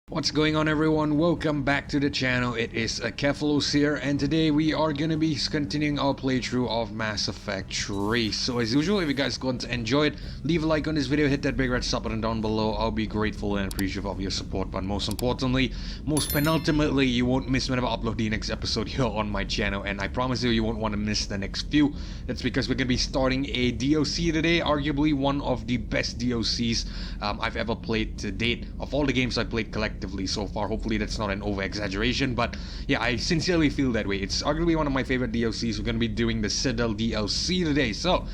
What's going on, everyone? Welcome back to the channel. It is Kefalos here, and today we are gonna be continuing our playthrough of Mass Effect 3. So as usual, if you guys going to enjoy it, leave a like on this video, hit that big red sub button down below. I'll be grateful and appreciative of your support, but most importantly, most penultimately, you won't miss whenever I upload the next episode here on my channel, and I promise you, you won't want to miss the next few. That's because we're gonna be starting a DLC today, arguably one of the best DLCs I've ever played to date, of all the games I played collectively so far. Hopefully that's not an over-exaggeration, but yeah, I sincerely feel that way. It's arguably one of my favorite DLCs. We're going to be doing the Citadel DLC today, so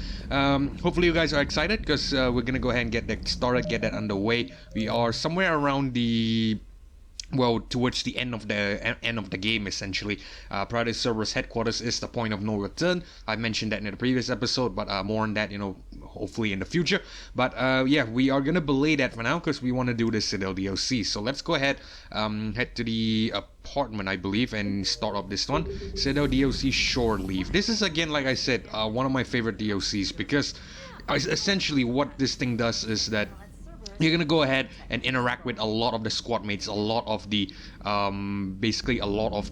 hopefully you guys are excited, because we're going to go ahead and get that started, get that underway. We are somewhere around the towards the end of the game, essentially. Paradise Server's headquarters is the point of no return. I mentioned that in the previous episode, but more on that, hopefully in the future. But yeah, we are gonna belay that for now because we want to do the Citadel DLC. So let's go ahead, head to the apartment, I believe, and start up this one. Citadel DLC Shore Leave. This is, again, like I said, one of my favorite DLCs, because essentially what this thing does is that you're gonna go ahead and interact with a lot of the squad mates, a lot of the basically a lot of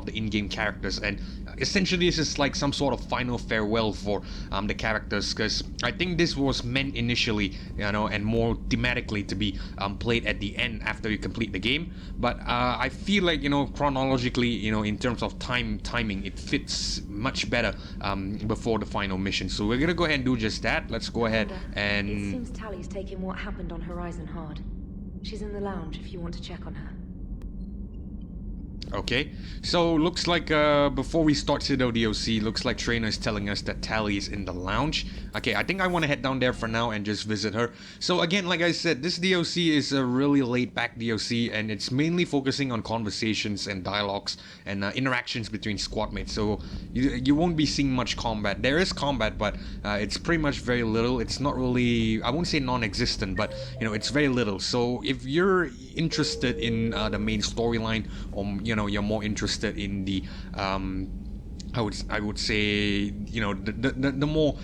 the in-game characters, and essentially this is like some sort of final farewell for the characters, because I think this was meant initially, and more thematically, to be played at the end after you complete the game. But I feel like, chronologically, in terms of timing, it fits much better before the final mission. So we're gonna go ahead and do just that. Let's go ahead and... It seems Tally's taking what happened on Horizon hard. She's in the lounge if you want to check on her. Okay, so looks like before we start Citadel DLC, looks like Trainer is telling us that Tally is in the lounge. Okay, I think I want to head down there for now and just visit her. So again, like I said, this DLC is a really laid-back DLC, and it's mainly focusing on conversations and dialogues and interactions between squad mates. So you won't be seeing much combat. There is combat, but it's pretty much very little. It's not really, I won't say non-existent, but it's very little. So if you're interested in the main storyline, or you're more interested in the I would say, the more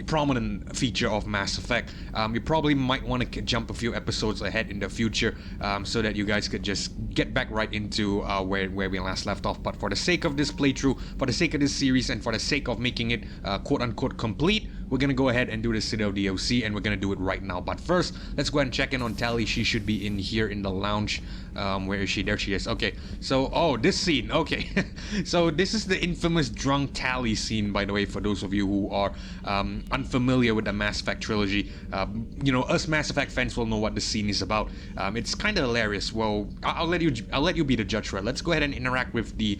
prominent feature of Mass Effect, you probably might want to jump a few episodes ahead in the future, so that you guys could just get back right into where we last left off. But for the sake of this playthrough, for the sake of this series, and for the sake of making it quote-unquote complete, we're gonna go ahead and do the Citadel DLC, and we're gonna do it right now. But first, let's go ahead and check in on Tally. She should be in here in the lounge. Where is she? There she is. Okay, so, oh, this scene. Okay, so this is the infamous drunk Tally scene, by the way, for those of you who are unfamiliar with the Mass Effect trilogy. Us Mass Effect fans will know what the scene is about. It's kind of hilarious. Well, I'll let you be the judge for it. Let's go ahead and interact with the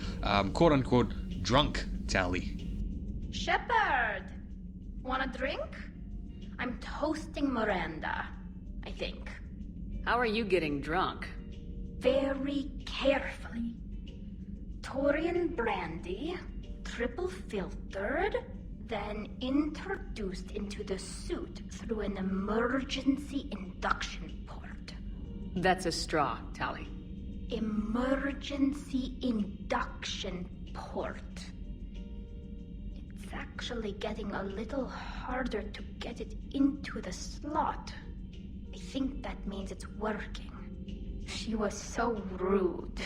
quote-unquote drunk Tally. Shepard! Want a drink? I'm toasting Miranda, I think. How are you getting drunk? Very carefully. Taurian brandy, triple filtered, then introduced into the suit through an emergency induction port. That's a straw, Tally. Emergency induction port. It's actually getting a little harder to get it into the slot. I think that means it's working. She was so rude.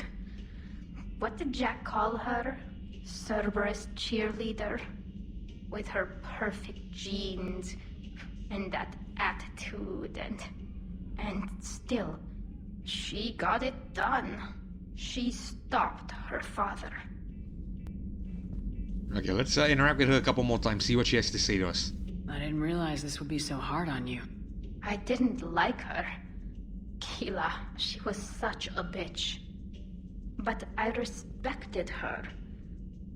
What did Jack call her? Cerberus cheerleader? With her perfect genes and that attitude, and still, she got it done. She stopped her father. Okay, let's interact with her a couple more times, see what she has to say to us. I didn't realize this would be so hard on you. I didn't like her. Keela, she was such a bitch. But I respected her.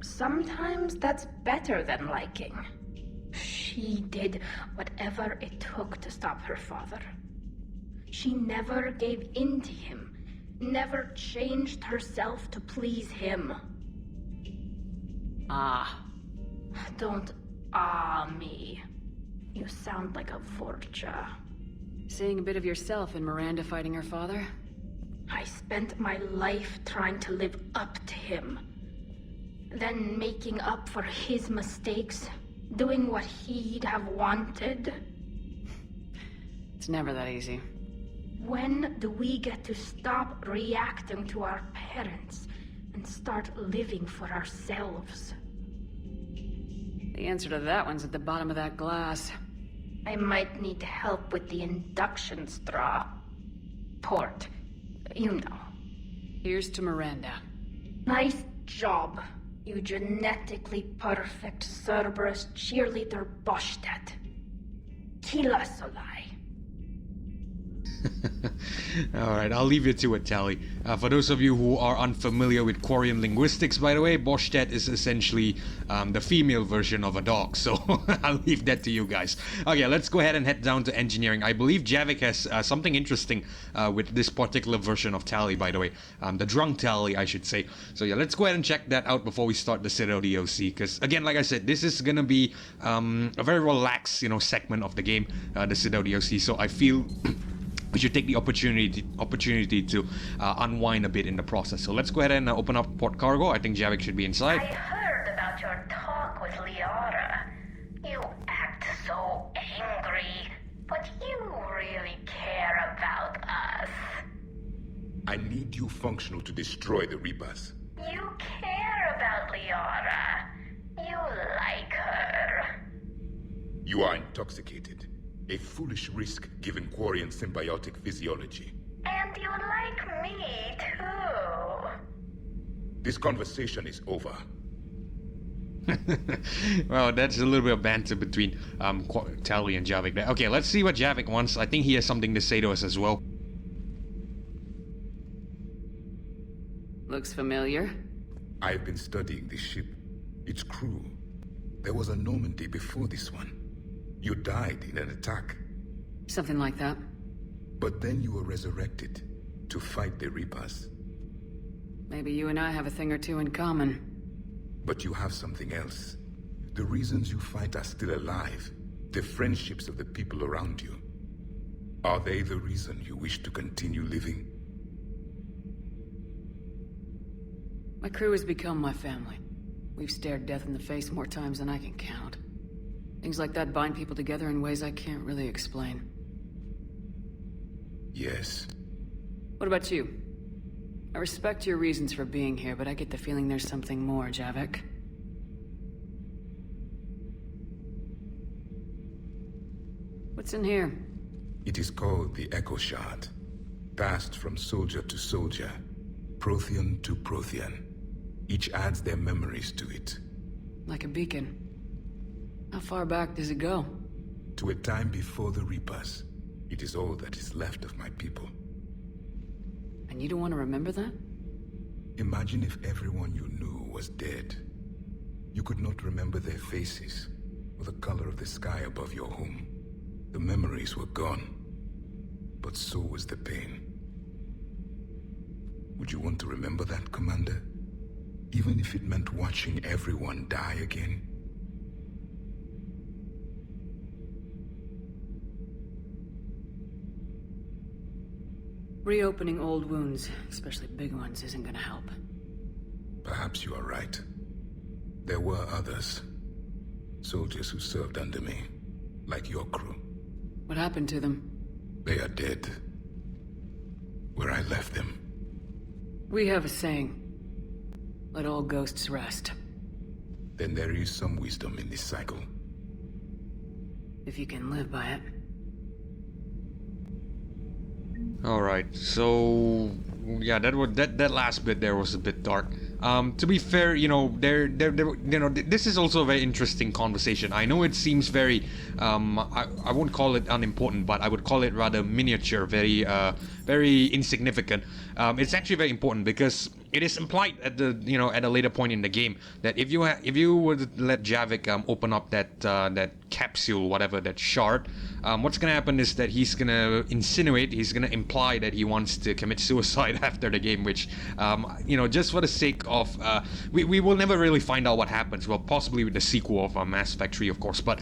Sometimes that's better than liking. She did whatever it took to stop her father. She never gave in to him, never changed herself to please him. Ah. Don't me. You sound like a Vorcha. Seeing a bit of yourself in Miranda fighting her father? I spent my life trying to live up to him. Then making up for his mistakes, doing what he'd have wanted. It's never that easy. When do we get to stop reacting to our parents and start living for ourselves? The answer to that one's at the bottom of that glass. I might need help with the induction straw. Port. You know. Here's to Miranda. Nice job, you genetically perfect Cerberus cheerleader Boschtet. Kila Solai. Alright, I'll leave you to it, Tally. For those of you who are unfamiliar with Quarian linguistics, by the way, Boschtet is essentially the female version of a dog, so I'll leave that to you guys. Okay, let's go ahead and head down to engineering. I believe Javik has something interesting with this particular version of Tally, by the way. The drunk Tally, I should say. So yeah, let's go ahead and check that out before we start the Citadel DLC, because again, like I said, this is gonna be a very relaxed, segment of the game, the Citadel DLC, so I feel we should take the opportunity to unwind a bit in the process. So let's go ahead and open up port cargo. I think Javik should be inside. I heard about your talk with Liara. You act so angry, but you really care about us. I need you functional to destroy the Reapers. You care about Liara. You like her. You are intoxicated. A foolish risk given Quarian symbiotic physiology. And you like me too. This conversation is over. Well, that's a little bit of banter between Tally and Javik there. Okay, let's see what Javik wants. I think he has something to say to us as well. Looks familiar. I've been studying this ship. Its crew. There was a Normandy before this one. You died in an attack. Something like that. But then you were resurrected to fight the Reapers. Maybe you and I have a thing or two in common. But you have something else. The reasons you fight are still alive. The friendships of the people around you. Are they the reason you wish to continue living? My crew has become my family. We've stared death in the face more times than I can count. Things like that bind people together in ways I can't really explain. Yes. What about you? I respect your reasons for being here, but I get the feeling there's something more, Javik. What's in here? It is called the Echo Shard. Passed from soldier to soldier. Prothean to Prothean. Each adds their memories to it. Like a beacon. How far back does it go? To a time before the Reapers. It is all that is left of my people. And you don't want to remember that? Imagine if everyone you knew was dead. You could not remember their faces, or the color of the sky above your home. The memories were gone, but so was the pain. Would you want to remember that, Commander? Even if it meant watching everyone die again? Reopening old wounds, especially big ones, isn't gonna help. Perhaps you are right. There were others. Soldiers who served under me, like your crew. What happened to them? They are dead. Where I left them. We have a saying. Let all ghosts rest. Then there is some wisdom in this cycle. If you can live by it. Alright, so yeah, that last bit there was a bit dark. To be fair, this is also a very interesting conversation. I know it seems very, I won't call it unimportant, but I would call it rather miniature, very insignificant. It's actually very important because it is implied at at a later point in the game that if you were to let Javik open up that capsule, whatever, that shard, what's gonna happen is that he's gonna imply that he wants to commit suicide after the game, which just for the sake of we will never really find out what happens. Well, possibly with the sequel of Mass Effect 3, of course, but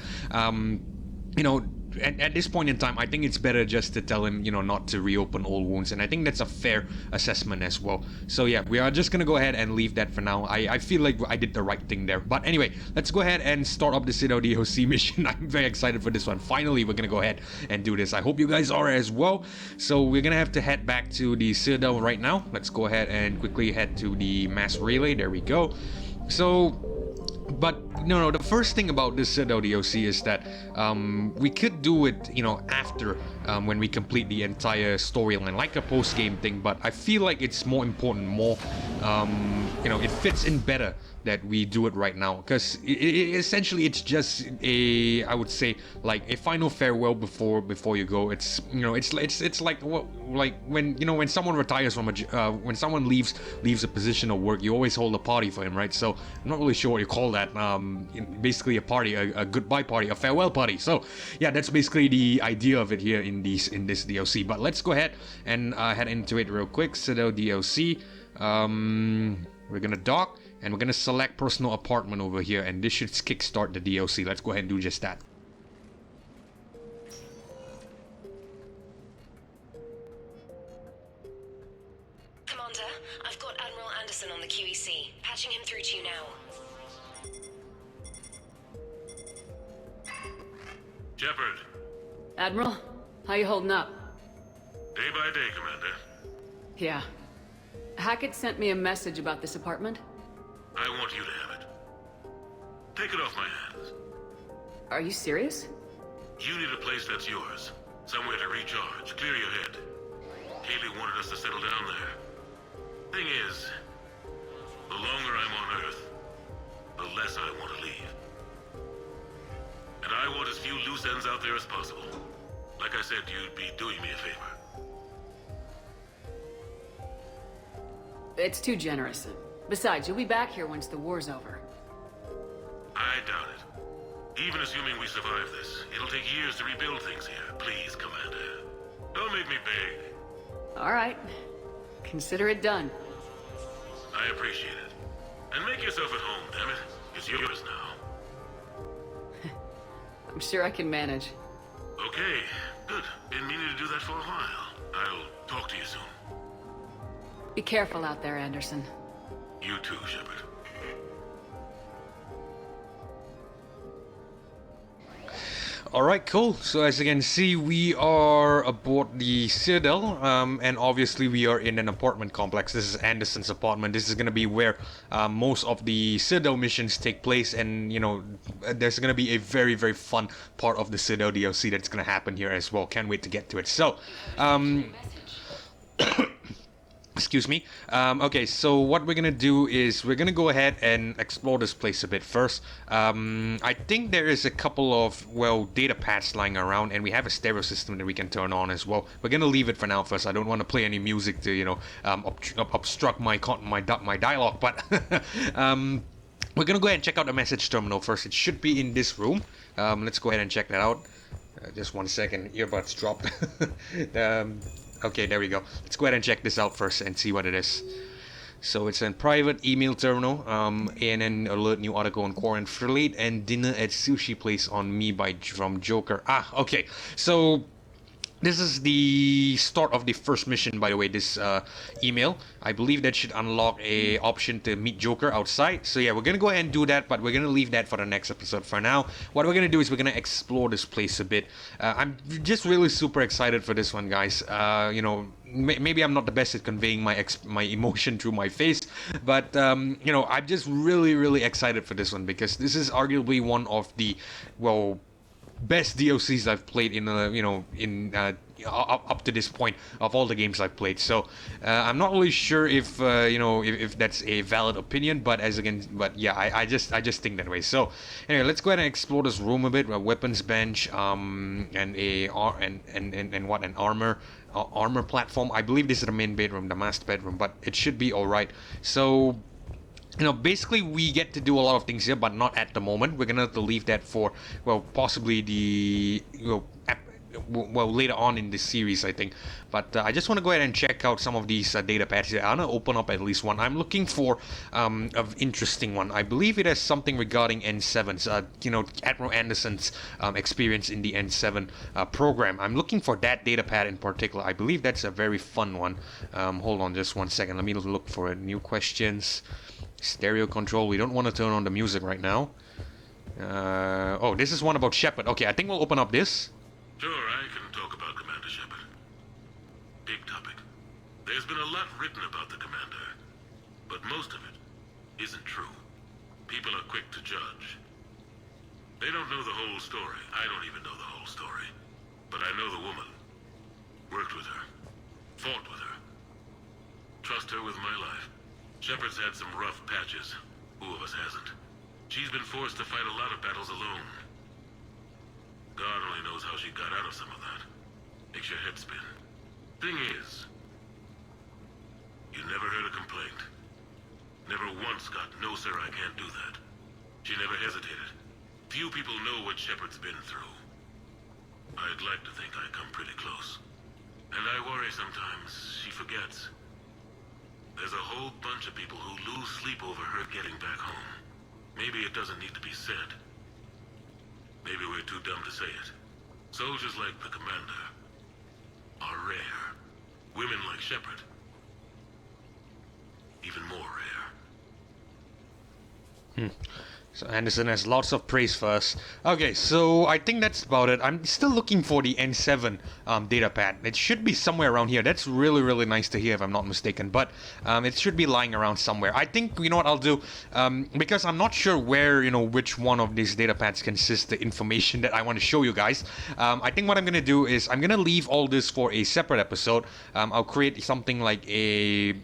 at this point in time, I think it's better just to tell him, not to reopen all wounds, and I think that's a fair assessment as well. So yeah, we are just gonna go ahead and leave that for now. I feel like I did the right thing there. But anyway, let's go ahead and start up the Citadel DOC mission. I'm very excited for this one. Finally, we're gonna go ahead and do this. I hope you guys are as well. So we're gonna have to head back to the Citadel right now. Let's go ahead and quickly head to the mass relay. There we go. So, but no, the first thing about this Citadel DOC is that we could do it, after when we complete the entire storyline, like a post-game thing. But I feel like it's more important, it fits in better that we do it right now, because essentially it's just I would say like a final farewell before you go. It's it's like when someone retires from when someone leaves a position of work, you always hold a party for him, right? So I'm not really sure what you call that. Basically a party, a goodbye party, a farewell party. So yeah, that's basically the idea of it here in this DLC. But let's go ahead and head into it real quick. Citadel DLC. We're gonna dock. And we're gonna select personal apartment over here, and this should kickstart the DLC. Let's go ahead and do just that. Commander, I've got Admiral Anderson on the QEC. Patching him through to you now. Shepard. Admiral, how you holding up? Day by day, Commander. Yeah. Hackett sent me a message about this apartment. I want you to have it. Take it off my hands. Are you serious? You need a place that's yours. Somewhere to recharge, clear your head. Haley wanted us to settle down there. Thing is, the longer I'm on Earth, the less I want to leave. And I want as few loose ends out there as possible. Like I said, you'd be doing me a favor. It's too generous. Besides, you'll be back here once the war's over. I doubt it. Even assuming we survive this, it'll take years to rebuild things here. Please, Commander. Don't make me beg. All right. Consider it done. I appreciate it. And make yourself at home, damn it. It's yours now. I'm sure I can manage. Okay, good. Been meaning to do that for a while. I'll talk to you soon. Be careful out there, Anderson. You too, Shepard. Alright, cool. So as you can see, we are aboard the Citadel, and obviously we are in an apartment complex. This is Anderson's apartment. This is going to be where most of the Citadel missions take place, and there's going to be a very, very fun part of the Citadel DLC that's going to happen here as well. Can't wait to get to it. So, excuse me. Okay, so what we're gonna do is we're gonna go ahead and explore this place a bit first. I think there is a couple of, data pads lying around, and we have a stereo system that we can turn on as well. We're gonna leave it for now first. I don't want to play any music to, obstruct my dialogue, but we're gonna go ahead and check out the message terminal first. It should be in this room. Let's go ahead and check that out. Just 1 second, earbuds dropped. Okay, there we go. Let's go ahead and check this out first and see what it is. So it's a private email terminal. ANN alert, new article on quarantine for late and dinner at sushi place on me from Joker. Okay. So this is the start of the first mission, by the way, this email. I believe that should unlock a option to meet Joker outside. So yeah, we're gonna go ahead and do that, but we're gonna leave that for the next episode. For now, what we're gonna do is we're gonna explore this place a bit. I'm just really super excited for this one, guys. Maybe I'm not the best at conveying my emotion through my face, but I'm just really, really excited for this one, because this is arguably one of the, best DLCs I've played in up to this point of all the games I've played. So I'm not really sure if if that's a valid opinion, but yeah, I just think that way. So anyway, let's go ahead and explore this room a bit. A weapons bench, and an armor platform. I believe this is the main bedroom, the master bedroom, but it should be all right. So basically we get to do a lot of things here, but not at the moment. We're gonna have to leave that for, possibly the, well, later on in this series, I think. But I just want to go ahead and check out some of these data pads here. I want to open up at least one. I'm looking for an interesting one. I believe it has something regarding N7s, Admiral Anderson's experience in the N7 program. I'm looking for that data pad in particular. I believe that's a very fun one. Hold on just one second. Let me look for it. New questions. Stereo control. We don't want to turn on the music right now. Oh, this is one about Shepard. Okay, I think we'll open up this. Sure, I can talk about Commander Shepard. Big topic. There's been a lot written about the Commander, but most of it isn't true. People are quick to judge. They don't know the whole story. I don't even know the whole story. But I know the woman. Worked with her. Fought with her. Trust her with my life. Shepard's had some rough patches. Who of us hasn't? She's been forced to fight a lot of battles alone. God only knows how she got out of some of that. Makes your head spin. Thing is, you never heard a complaint. Never once got, "No sir, I can't do that." She never hesitated. Few people know what Shepard's been through. I'd like to think I come pretty close. And I worry sometimes she forgets. There's a whole bunch of people who lose sleep over her getting back home. Maybe it doesn't need to be said. Maybe we're too dumb to say it. Soldiers like the Commander are rare. Women like Shepard, even more rare. So Anderson has lots of praise for us. Okay, so I think that's about it. I'm still looking for the N7 data pad. It should be somewhere around here. That's really, really nice to hear if I'm not mistaken. But it should be lying around somewhere. I think, you know what I'll do? Because I'm not sure where, which one of these data pads consists the information that I want to show you guys. I think what I'm going to do is I'm going to leave all this for a separate episode. I'll create something like a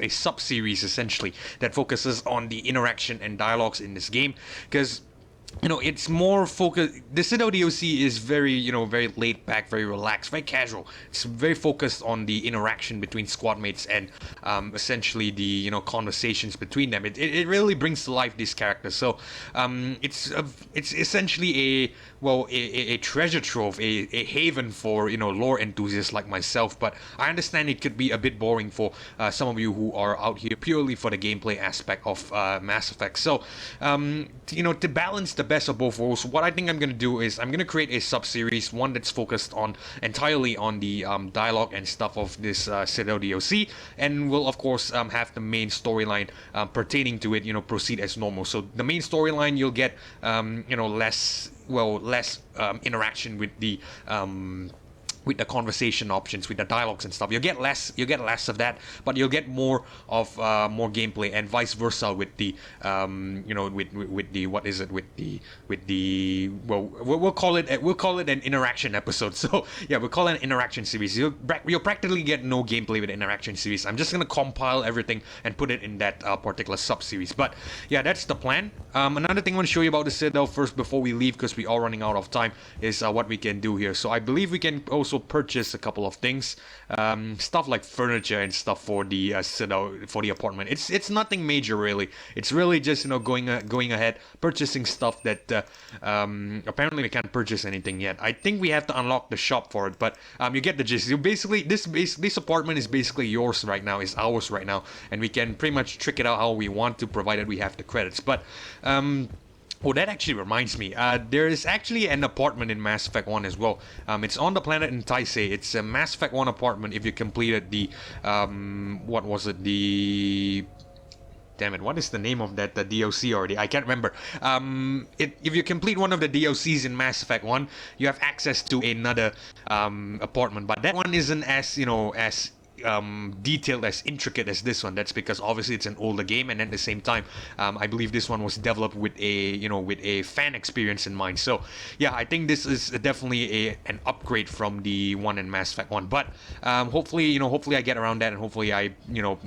sub-series essentially that focuses on the interaction and dialogues in this game. Because it's more focused. The Citadel DLC is very, very laid back, very relaxed, very casual. It's very focused on the interaction between squad mates and essentially the, conversations between them. It really brings to life these characters. So it's essentially a treasure trove, a haven for, lore enthusiasts like myself. But I understand it could be a bit boring for some of you who are out here purely for the gameplay aspect of Mass Effect. So, to balance the best of both worlds, what I think I'm going to do is I'm going to create a sub-series, one that's focused entirely on the dialogue and stuff of this Citadel DLC, and we'll of course have the main storyline pertaining to it, proceed as normal. So the main storyline, you'll get less interaction with the conversation options, with the dialogues and stuff. You'll get less of that, but you'll get more of more gameplay, and vice versa with the we'll call it an interaction episode. So yeah, we'll call it an interaction series. You'll practically get no gameplay with the interaction series. I'm just gonna compile everything and put it in that particular sub series. But yeah, that's the plan. Another thing I want to show you about the Citadel first before we leave, because we are running out of time, is what we can do here. So I believe we can also purchase a couple of things, stuff like furniture and stuff for the for the apartment. It's nothing major really. It's really just going ahead purchasing stuff that apparently we can't purchase anything yet. I think we have to unlock the shop for it, but you get the gist. This apartment is basically yours right now, is ours right now, and we can pretty much trick it out how we want to, provided we have the credits. But oh, that actually reminds me. There is actually an apartment in Mass Effect 1 as well. It's on the planet in Taisei. It's a Mass Effect 1 apartment if you completed the... what was it? The... Damn it, what is the name of that DLC already? I can't remember. If you complete one of the DLCs in Mass Effect 1, you have access to another apartment. But that one isn't as, as detailed, as intricate as this one. That's because obviously it's an older game, and at the same time I believe this one was developed with a fan experience in mind. So yeah, I think this is definitely an upgrade from the one in Mass Effect 1. But hopefully I get around that, and hopefully I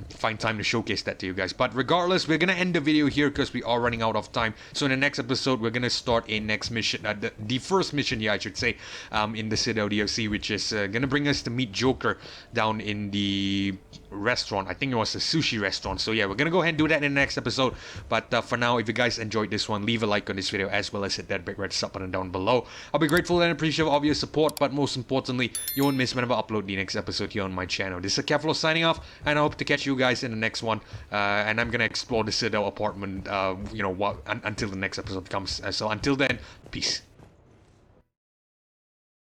find time to showcase that to you guys. But regardless, we're gonna end the video here because we are running out of time. So in the next episode, we're gonna start a next mission, the first mission here, I should say, in the Citadel DLC, which is gonna bring us to meet Joker down in the the restaurant. I think it was a sushi restaurant. So yeah, we're gonna go ahead and do that in the next episode. But for now, if you guys enjoyed this one, leave a like on this video as well as hit that big red sub button down below. I'll be grateful and appreciative of your support, but most importantly, you won't miss whenever I upload the next episode here on my channel. This is Keflo signing off, and I hope to catch you guys in the next one. And I'm gonna explore the Citadel apartment, until the next episode comes. So until then, peace.